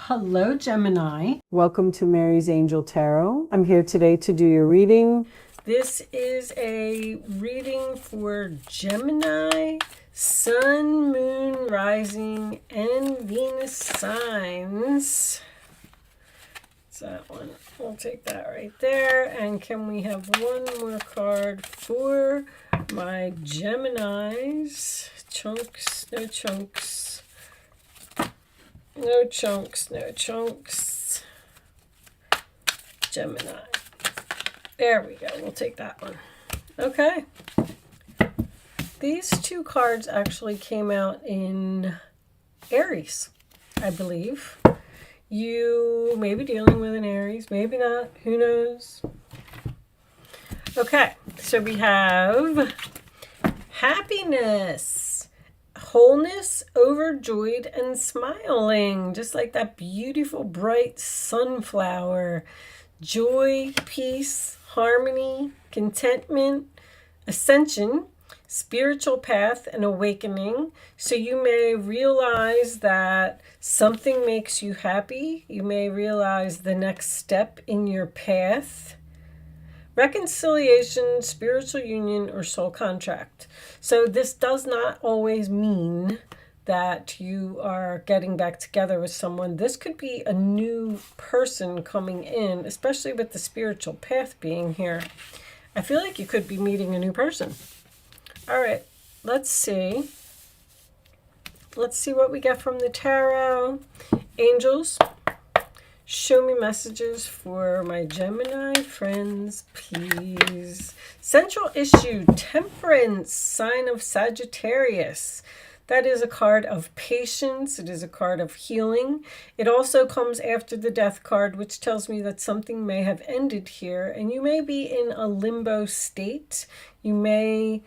Hello, Gemini. Welcome to Mary's Angel Tarot. I'm here today to do your reading. This is a reading for Gemini, Sun, Moon, Rising, and Venus signs. It's that one. We'll take that right there. And can we have one more card for my Geminis? Chunks, no chunks. No chunks, no chunks. Gemini. There we go. We'll take that one. Okay. These two cards actually came out in Aries, I believe. You may be dealing with an Aries, maybe not. Who knows? Okay. So we have happiness. Wholeness, overjoyed, and smiling, just like that beautiful, bright sunflower. Joy, peace, harmony, contentment, ascension, spiritual path, and awakening. So you may realize that something makes you happy. You may realize the next step in your path. Reconciliation, spiritual union, or soul contract. So this does not always mean that you are getting back together with someone. This could be a new person coming in, especially with the spiritual path being here. I feel like you could be meeting a new person. All right, let's see. Let's see what we get from the tarot. Angels, show me messages for my Gemini friends, please. Central issue, Temperance, sign of Sagittarius. That is a card of patience. It is a card of healing. It also comes after the Death card, which tells me that something may have ended here, and you may be in a limbo state. You may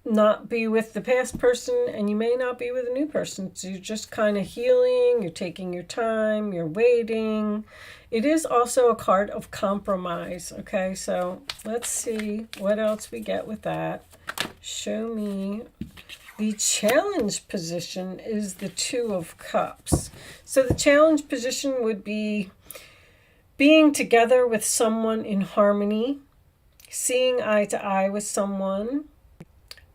not be with the past person, and you may not be with a new person. So you're just kind of healing, you're taking your time, you're waiting. It is also a card of compromise. Okay, so let's see what else we get with that. Show me. The challenge position is the Two of Cups. So the challenge position would be being together with someone in harmony, seeing eye to eye with someone,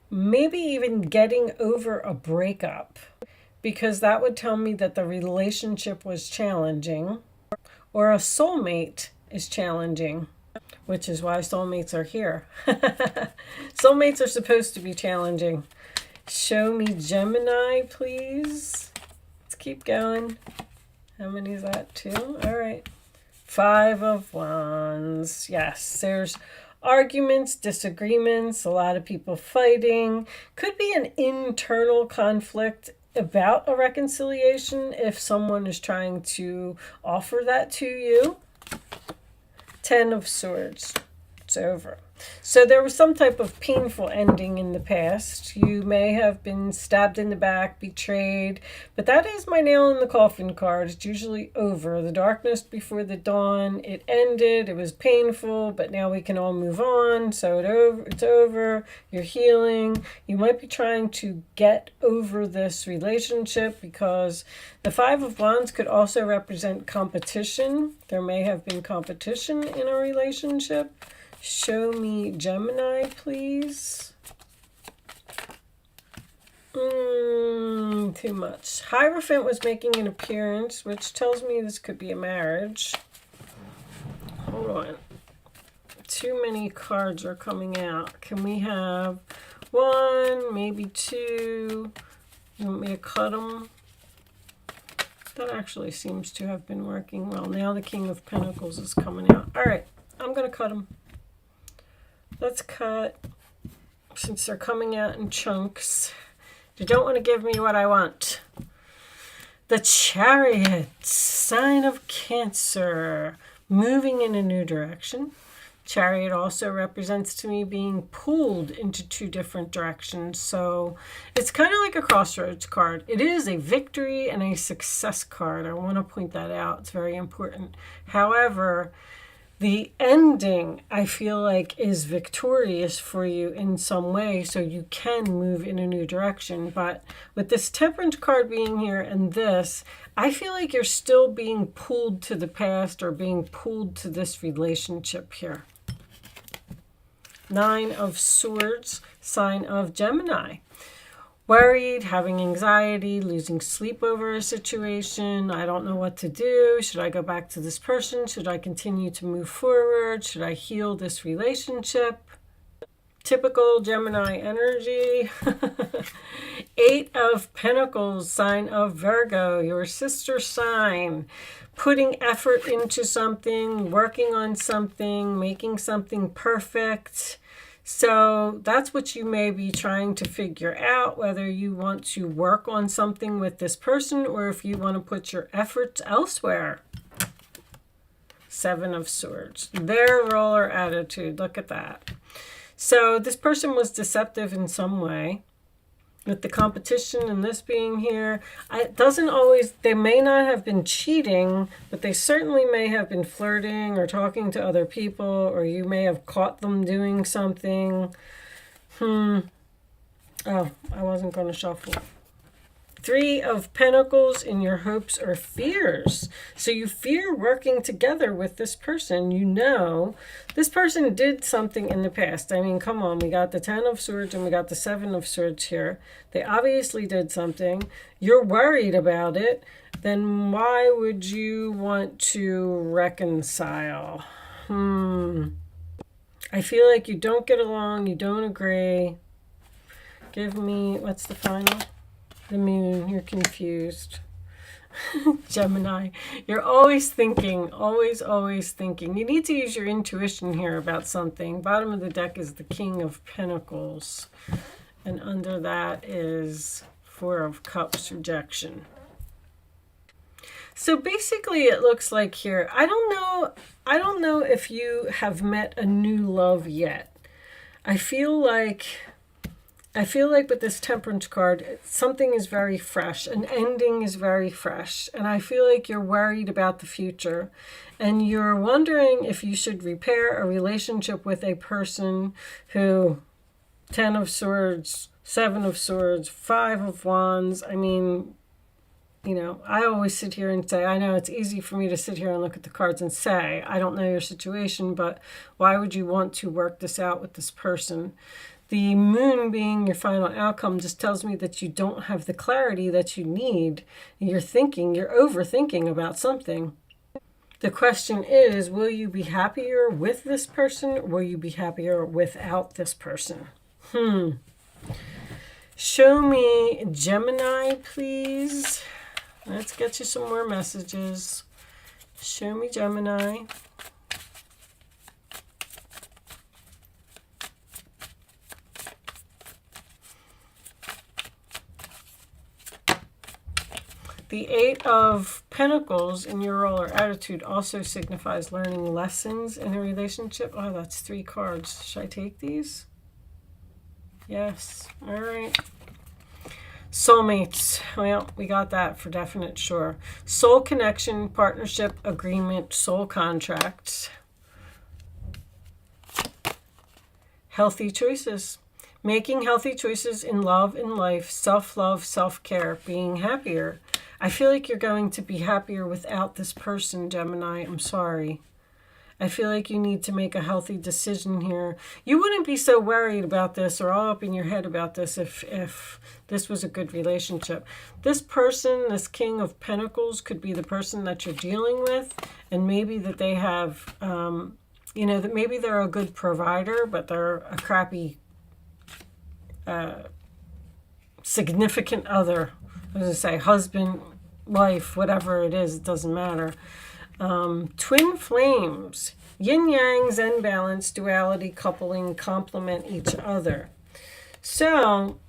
maybe even getting over a breakup, because that would tell me that the relationship was challenging, or a soulmate is challenging, which is why soulmates are here. Soulmates are supposed to be challenging. Show me Gemini, please. Let's keep going. How many is that? 2? All right. 5 of Wands. Yes, there's arguments, disagreements, a lot of people fighting. Could be an internal conflict about a reconciliation if someone is trying to offer that to you. 10 of Swords. It's over. So there was some type of painful ending in the past. You may have been stabbed in the back, betrayed, but that is my nail in the coffin card. It's usually over. The darkness before the dawn. It ended. It was painful, but now we can all move on. So it's over. You're healing. You might be trying to get over this relationship, because the 5 of Wands could also represent competition. There may have been competition in a relationship. Show me Gemini, please. Too much. Hierophant was making an appearance, which tells me this could be a marriage. Hold on. Too many cards are coming out. Can we have 1, maybe 2? You want me to cut them? That actually seems to have been working well. Now the King of Pentacles is coming out. All right, I'm going to cut them. Let's cut, since they're coming out in chunks. You don't want to give me what I want. The Chariot, sign of Cancer, moving in a new direction. Chariot also represents to me being pulled into 2 different directions. So it's kind of like a crossroads card. It is a victory and a success card. I want to point that out. It's very important. However, The ending, I feel like, is victorious for you in some way, so you can move in a new direction. But with this Temperance card being here and this, I feel like you're still being pulled to the past or being pulled to this relationship here. 9 of Swords, sign of Gemini. Worried, having anxiety, losing sleep over a situation. I don't know what to do. Should I go back to this person? Should I continue to move forward? Should I heal this relationship? Typical Gemini energy. 8 of Pentacles, sign of Virgo, your sister sign. Putting effort into something, working on something, making something perfect. So that's what you may be trying to figure out, whether you want to work on something with this person or if you want to put your efforts elsewhere. 7 of Swords. Their role or attitude. Look at that. So this person was deceptive in some way. With the competition and this being here, it doesn't always, they may not have been cheating, but they certainly may have been flirting or talking to other people, or you may have caught them doing something. Oh, I wasn't going to shuffle. 3 of Pentacles in your hopes or fears. So you fear working together with this person. You know this person did something in the past. I mean, come on. We got the 10 of Swords and we got the 7 of Swords here. They obviously did something. You're worried about it. Then why would you want to reconcile? I feel like you don't get along. You don't agree. Give me, what's the final? The Moon, you're confused. Gemini, you're always thinking, always thinking. You need to use your intuition here about something. Bottom of the deck is the King of Pentacles. And under that is 4 of Cups, rejection. So basically it looks like here, I don't know if you have met a new love yet. I feel like with this Temperance card, something is very fresh. An ending is very fresh. And I feel like you're worried about the future. And you're wondering if you should repair a relationship with a person who, 10 of Swords, 7 of Swords, 5 of Wands. I mean, you know, I always sit here and say, I know it's easy for me to sit here and look at the cards and say, I don't know your situation, but why would you want to work this out with this person? The Moon being your final outcome just tells me that you don't have the clarity that you need. You're overthinking about something. The question is, will you be happier with this person or will you be happier without this person? Show me Gemini, please. Let's get you some more messages. Show me Gemini. The 8 of Pentacles in your role or attitude also signifies learning lessons in a relationship. Oh, that's 3 cards. Should I take these? Yes. All right. Soulmates. Well, we got that for definite sure. Soul connection, partnership, agreement, soul contracts. Healthy choices. Making healthy choices in love and life, self-love, self-care, being happier. I feel like you're going to be happier without this person, Gemini. I'm sorry. I feel like you need to make a healthy decision here. You wouldn't be so worried about this or all up in your head about this if this was a good relationship. This person, this King of Pentacles, could be the person that you're dealing with. And maybe that they have, you know, that maybe they're a good provider, but they're a crappy significant other. I was going to say husband, wife, whatever it is, it doesn't matter. Twin flames, yin yang, zen balance, duality, coupling, complement each other. So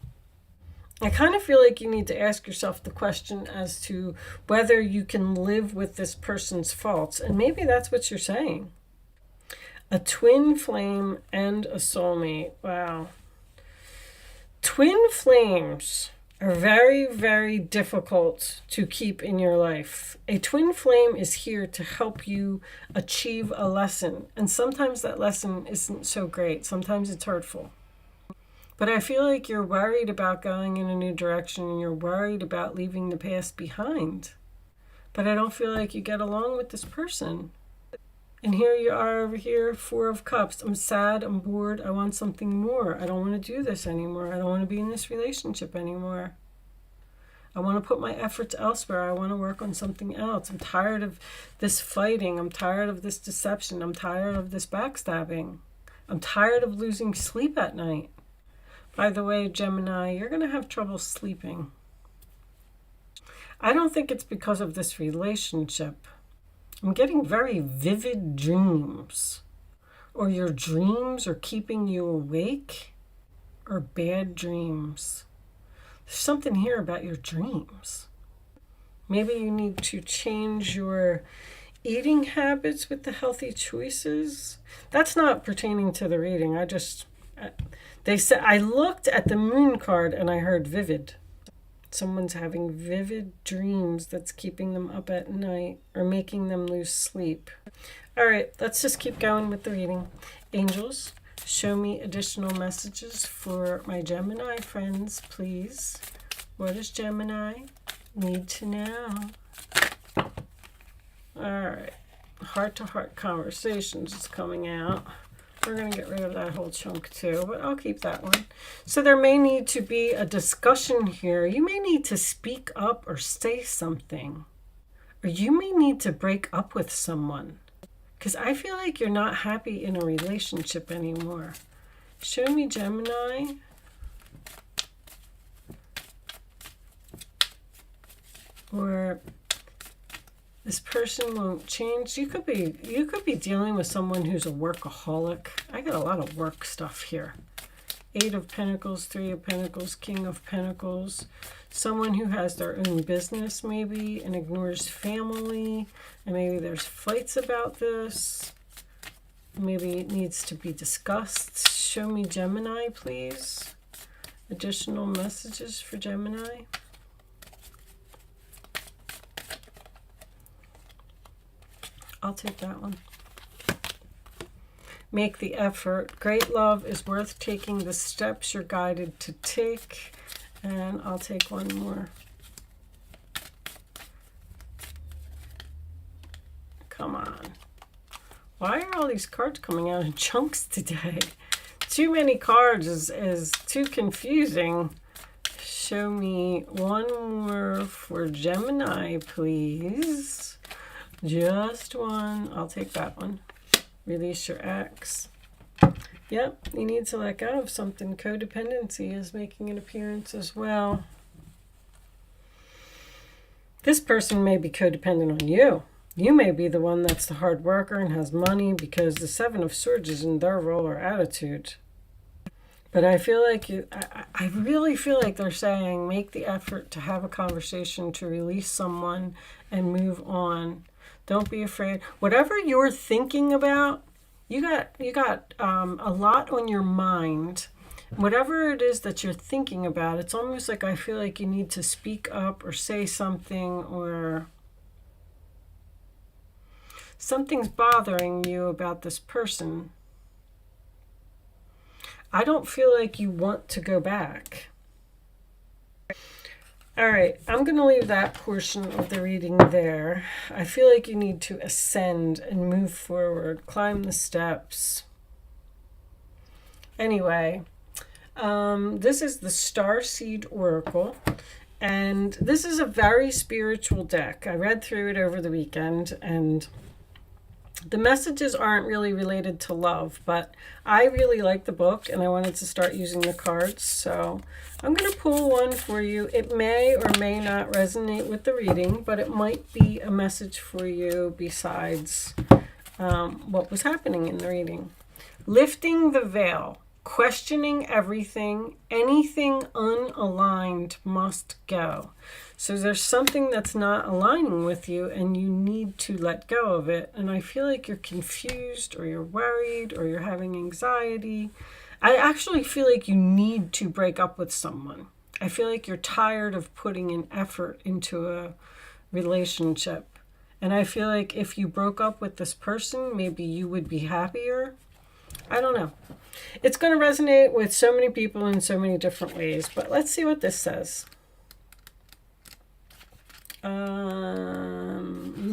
I kind of feel like you need to ask yourself the question as to whether you can live with this person's faults. And maybe that's what you're saying. A twin flame and a soulmate. Wow. Twin flames. are very, very difficult to keep in your life. A twin flame is here to help you achieve a lesson. And sometimes that lesson isn't so great. Sometimes it's hurtful. But I feel like you're worried about going in a new direction and you're worried about leaving the past behind. But I don't feel like you get along with this person. And here you are over here, Four of Cups. I'm sad, I'm bored, I want something more. I don't want to do this anymore. I don't want to be in this relationship anymore. I want to put my efforts elsewhere. I want to work on something else. I'm tired of this fighting. I'm tired of this deception. I'm tired of this backstabbing. I'm tired of losing sleep at night. By the way, Gemini, you're going to have trouble sleeping. I don't think it's because of this relationship. I'm getting very vivid dreams. Or your dreams are keeping you awake. Or bad dreams. There's something here about your dreams. Maybe you need to change your eating habits with the healthy choices. That's not pertaining to the reading. They said, I looked at the moon card and I heard vivid. Someone's having vivid dreams that's keeping them up at night or making them lose sleep. All right, let's just keep going with the reading. Angels, show me additional messages for my Gemini friends, please. What does Gemini need to know? All right, heart-to-heart conversations is coming out. We're going to get rid of that whole chunk too, but I'll keep that one. So there may need to be a discussion here. You may need to speak up or say something. Or you may need to break up with someone. Because I feel like you're not happy in a relationship anymore. Show me Gemini. Or this person won't change. You could be dealing with someone who's a workaholic. I got a lot of work stuff here. 8 of Pentacles, 3 of Pentacles, King of Pentacles. Someone who has their own business maybe and ignores family. And maybe there's fights about this. Maybe it needs to be discussed. Show me Gemini, please. Additional messages for Gemini. I'll take that one. Make the effort. Great love is worth taking the steps you're guided to take. And I'll take one more. Come on. Why are all these cards coming out in chunks today? Too many cards is too confusing. Show me one more for Gemini, please. Just one. I'll take that one. Release your ex. Yep, you need to let go of something. Codependency is making an appearance as well. This person may be codependent on you. You may be the one that's the hard worker and has money because the 7 of Swords is in their role or attitude. But I feel like I really feel like they're saying make the effort to have a conversation, to release someone and move on. Don't be afraid. Whatever you're thinking about, you got a lot on your mind. Whatever it is that you're thinking about, it's almost like I feel like you need to speak up or say something, or something's bothering you about this person. I don't feel like you want to go back. All right, I'm going to leave that portion of the reading there. I feel like you need to ascend and move forward, climb the steps. Anyway, this is the Starseed Oracle, and this is a very spiritual deck. I read through it over the weekend, and the messages aren't really related to love, but I really like the book and I wanted to start using the cards. So I'm going to pull one for you. It may or may not resonate with the reading, but it might be a message for you besides what was happening in the reading. Lifting the veil, questioning everything, anything unaligned must go. So there's something that's not aligning with you and you need to let go of it. And I feel like you're confused or you're worried or you're having anxiety. I actually feel like you need to break up with someone. I feel like you're tired of putting an effort into a relationship. And I feel like if you broke up with this person, maybe you would be happier. I don't know. It's going to resonate with so many people in so many different ways. But let's see what this says.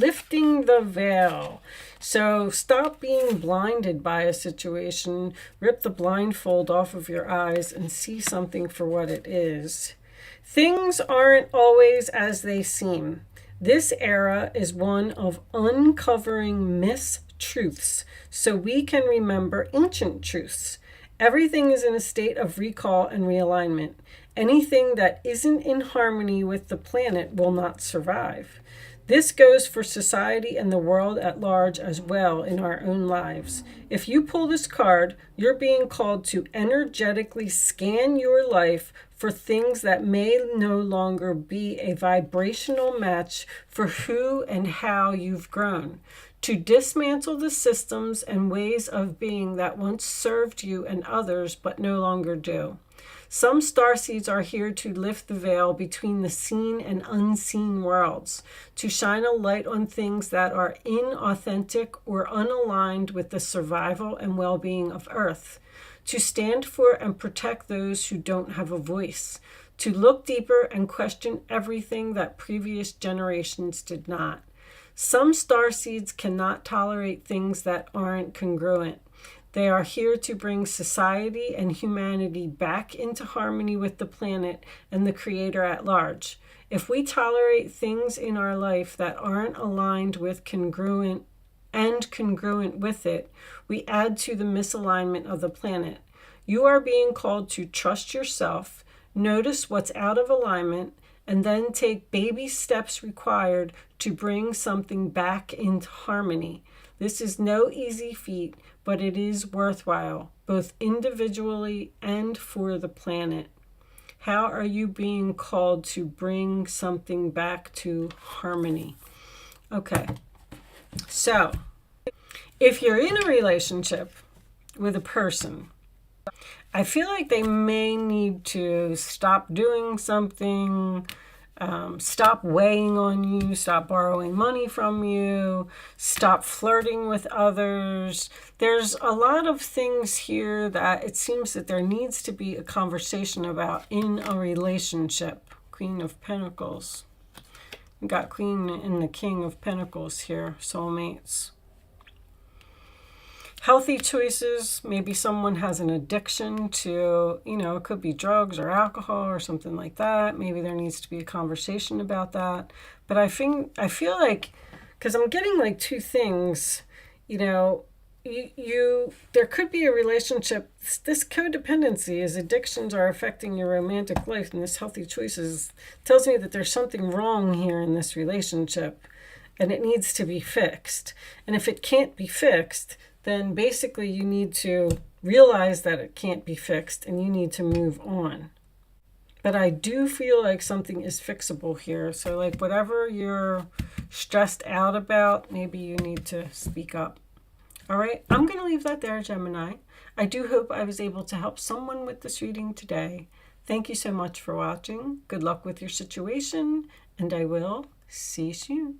Lifting the veil. So stop being blinded by a situation. Rip the blindfold off of your eyes and see something for what it is. Things aren't always as they seem. This era is one of uncovering mistruths so we can remember ancient truths. Everything is in a state of recall and realignment. Anything that isn't in harmony with the planet will not survive. This goes for society and the world at large as well in our own lives. If you pull this card, you're being called to energetically scan your life for things that may no longer be a vibrational match for who and how you've grown. To dismantle the systems and ways of being that once served you and others but no longer do. Some starseeds are here to lift the veil between the seen and unseen worlds, to shine a light on things that are inauthentic or unaligned with the survival and well-being of Earth, to stand for and protect those who don't have a voice, to look deeper and question everything that previous generations did not. Some starseeds cannot tolerate things that aren't congruent. They are here to bring society and humanity back into harmony with the planet and the Creator at large. If we tolerate things in our life that aren't aligned with congruent with it, we add to the misalignment of the planet. You are being called to trust yourself, notice what's out of alignment, and then take baby steps required to bring something back into harmony. This is no easy feat, but it is worthwhile, both individually and for the planet. How are you being called to bring something back to harmony? Okay, so if you're in a relationship with a person, I feel like they may need to stop doing something, stop weighing on you, stop borrowing money from you, stop flirting with others. There's a lot of things here that it seems that there needs to be a conversation about in a relationship. Queen of Pentacles. We got Queen and the King of Pentacles here, soulmates. Healthy choices. Maybe someone has an addiction to, it could be drugs or alcohol or something like that. Maybe there needs to be a conversation about that. But I feel like, because I'm getting like two things, there could be a relationship. This codependency is addictions are affecting your romantic life, and this healthy choices tells me that there's something wrong here in this relationship and it needs to be fixed. And if it can't be fixed, then basically you need to realize that it can't be fixed and you need to move on. But I do feel like something is fixable here. So like whatever you're stressed out about, maybe you need to speak up. All right, I'm going to leave that there, Gemini. I do hope I was able to help someone with this reading today. Thank you so much for watching. Good luck with your situation, and I will see you soon.